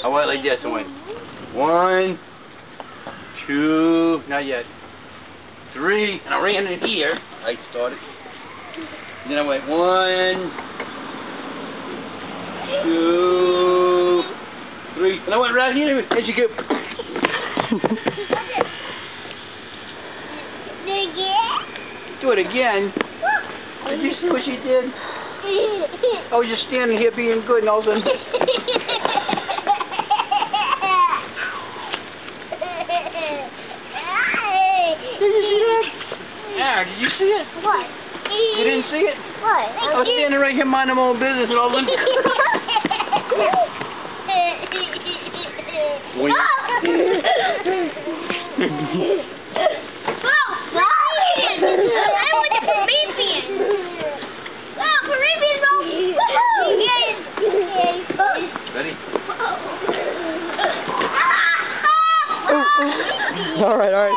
I went like this. I went 1, 2, not yet. 3, and I ran in here. I started. Then I went 1, 2, 3, and I went right here as you go. Do it again. Did you see what she did? I was just standing here being good, and all of a sudden. Did you see that? Yeah, did you see it? What? You didn't see it? What? I was standing right here minding my own business, and all of a sudden. Ready? All right.